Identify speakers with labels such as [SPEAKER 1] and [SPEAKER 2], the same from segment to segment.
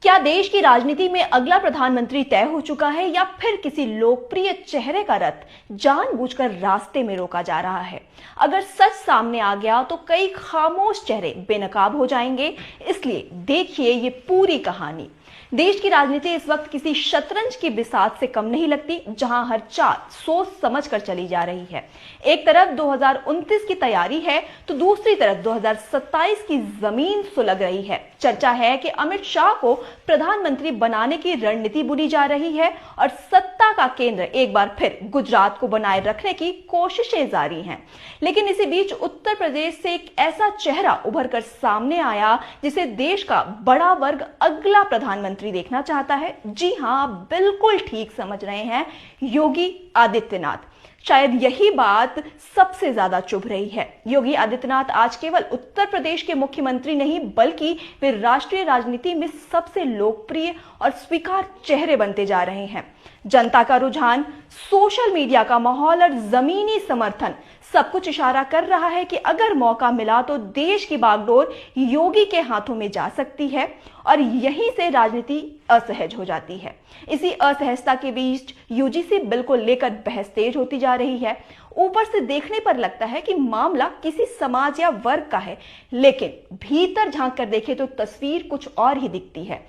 [SPEAKER 1] क्या देश की राजनीति में अगला प्रधानमंत्री तय हो चुका है या फिर किसी लोकप्रिय चेहरे का रथ जानबूझकर रास्ते में रोका जा रहा है? अगर सच सामने आ गया तो कई खामोश चेहरे बेनकाब हो जाएंगे। इसलिए देखिए ये पूरी कहानी। देश की राजनीति इस वक्त किसी शतरंज की बिसात से कम नहीं लगती, जहां हर चाल सोच समझ कर चली जा रही है। एक तरफ 2029 की तैयारी है तो दूसरी तरफ 2027 की जमीन सुलग रही है। चर्चा है कि अमित शाह को प्रधानमंत्री बनाने की रणनीति बुनी जा रही है और सत्ता का केंद्र एक बार फिर गुजरात को बनाए रखने की कोशिशें जारी हैं। लेकिन इसी बीच उत्तर प्रदेश से एक ऐसा चेहरा उभर कर सामने आया जिसे देश का बड़ा वर्ग अगला प्रधानमंत्री देखना चाहता है। जी हां, बिल्कुल ठीक समझ रहे हैं, योगी आदित्यनाथ। शायद यही बात सबसे ज्यादा चुभ रही है। योगी आदित्यनाथ आज केवल उत्तर प्रदेश के मुख्यमंत्री नहीं, बल्कि वे राष्ट्रीय राजनीति में सबसे लोकप्रिय और स्वीकार चेहरे बनते जा रहे हैं। जनता का रुझान, सोशल मीडिया का माहौल और जमीनी समर्थन सब कुछ इशारा कर रहा है कि अगर मौका मिला तो देश की बागडोर योगी के हाथों में जा सकती है और यहीं से राजनीति असहज हो जाती है। इसी असहजता के बीच यूजीसी बिल को लेकर बहस तेज होती जा रही है। ऊपर से देखने पर लगता है कि मामला किसी समाज या वर्ग का है, लेकिन भीतर झांक कर देखें तो तस्वीर कुछ और ही दिखती है।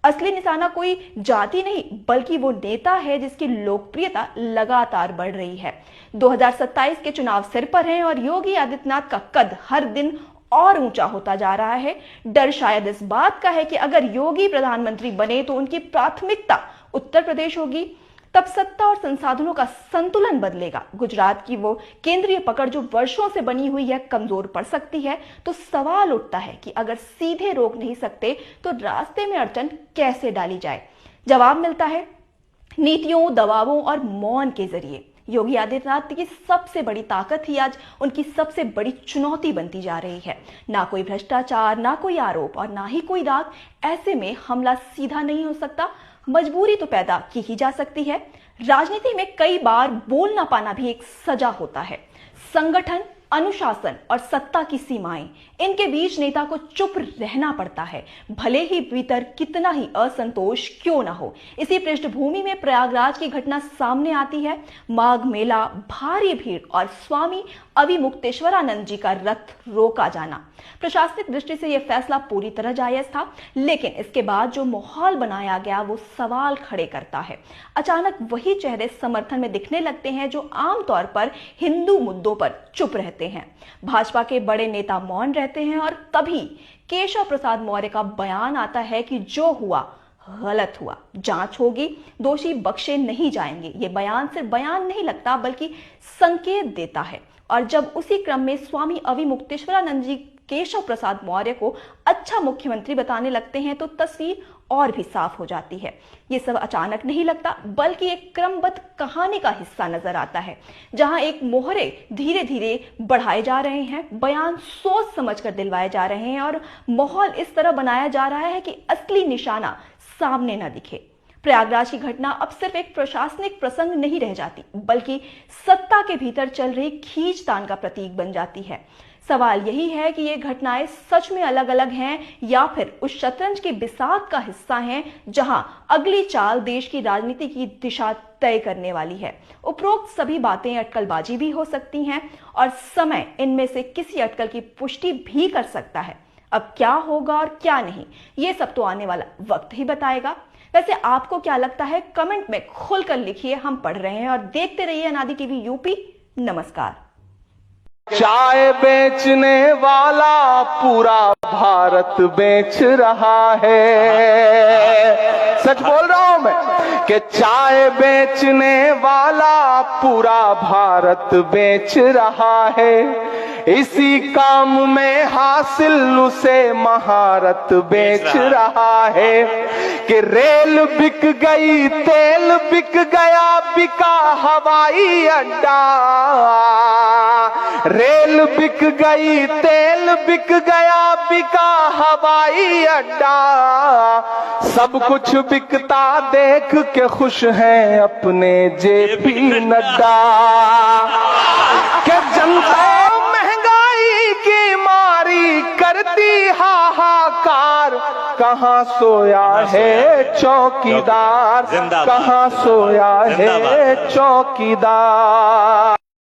[SPEAKER 1] असली निशाना कोई जाति नहीं, बल्कि वो नेता है जिसकी लोकप्रियता लगातार बढ़ रही है। 2027 के चुनाव सिर पर हैं और योगी आदित्यनाथ का कद हर दिन और ऊंचा होता जा रहा है। डर शायद इस बात का है कि अगर योगी प्रधानमंत्री बने तो उनकी प्राथमिकता उत्तर प्रदेश होगी। तब सत्ता और संसाधनों का संतुलन बदलेगा। गुजरात की वो केंद्रीय पकड़ जो वर्षों से बनी हुई है कमजोर पड़ सकती है। तो सवाल उठता है कि अगर सीधे रोक नहीं सकते तो रास्ते में अड़चन कैसे डाली जाए? जवाब मिलता है नीतियों, दबावों और मौन के जरिए। योगी आदित्यनाथ की सबसे बड़ी ताकत ही आज उनकी सबसे बड़ी चुनौती बनती जा रही है। ना कोई भ्रष्टाचार, ना कोई आरोप और ना ही कोई दाग। ऐसे में हमला सीधा नहीं हो सकता, मजबूरी तो पैदा की ही जा सकती है। राजनीति में कई बार बोल ना पाना भी एक सजा होता है। संगठन, अनुशासन और सत्ता की सीमाएं, इनके बीच नेता को चुप रहना पड़ता है, भले ही भीतर कितना ही असंतोष क्यों ना हो। इसी पृष्ठभूमि में प्रयागराज की घटना सामने आती है। माघ मेला, भारी भीड़ और स्वामी अविमुक्तेश्वरानंद जी का रथ रोका जाना। प्रशासनिक दृष्टि से यह फैसला पूरी तरह जायज था, लेकिन इसके बाद जो माहौल बनाया गया वो सवाल खड़े करता है। अचानक वही चेहरे समर्थन में दिखने लगते हैं जो आमतौर पर हिंदू मुद्दों पर चुप रहते हैं। भाजपा के बड़े नेता मौन रहते हैं और तभी केशव प्रसाद मौर्य का बयान आता है कि जो हुआ गलत हुआ, जांच होगी, दोषी बख्शे नहीं जाएंगे। ये बयान सिर्फ बयान नहीं लगता, बल्कि संकेत देता है। और जब उसी क्रम में स्वामी अविमुक्तेश्वरानंद जी केशव प्रसाद मौर्य को अच्छा मुख्यमंत्री बताने लगते हैं तो तस्वीर और भी साफ हो जाती है। ये सब अचानक नहीं लगता, बल्कि एक क्रमबद्ध कहानी का हिस्सा नजर आता है, जहां एक मोहरे धीरे धीरे बढ़ाए जा रहे हैं, बयान सोच समझ कर दिलवाए जा रहे हैं और माहौल इस तरह बनाया जा रहा है कि असली निशाना सामने न दिखे। प्रयागराज की घटना अब सिर्फ एक प्रशासनिक प्रसंग नहीं रह जाती, बल्कि सत्ता के भीतर चल रही खींचतान का प्रतीक बन जाती है। सवाल यही है कि ये घटनाएं सच में अलग अलग हैं या फिर उस शतरंज के बिसात का हिस्सा हैं जहां अगली चाल देश की राजनीति की दिशा तय करने वाली है। उपरोक्त सभी बातें अटकलबाजी भी हो सकती हैं और समय इनमें से किसी अटकल की पुष्टि भी कर सकता है। अब क्या होगा और क्या नहीं, ये सब तो आने वाला वक्त ही बताएगा। वैसे आपको क्या लगता है? कमेंट में खुलकर लिखिए, हम पढ़ रहे हैं। और देखते रहिए अनादि टीवी यूपी। नमस्कार।
[SPEAKER 2] चाय बेचने वाला पूरा भारत बेच रहा है। सच बोल रहा हूं मैं कि चाय बेचने वाला पूरा भारत बेच रहा है। इसी काम में हासिल उसे महारत बेच रहा है कि रेल बिक गई, तेल बिक गया, बिका हवाई अड्डा। रेल बिक गई, तेल बिक गया, बिका हवाई अड्डा। सब कुछ बिकता देख के खुश हैं अपने जेपी नड्डा। के जनता महंगाई की मारी करती हाहाकार, कहाँ सोया है चौकीदार,
[SPEAKER 3] जिंदाबाद।
[SPEAKER 2] कहाँ सोया है
[SPEAKER 3] जिंदाबाद।
[SPEAKER 2] चौकीदार।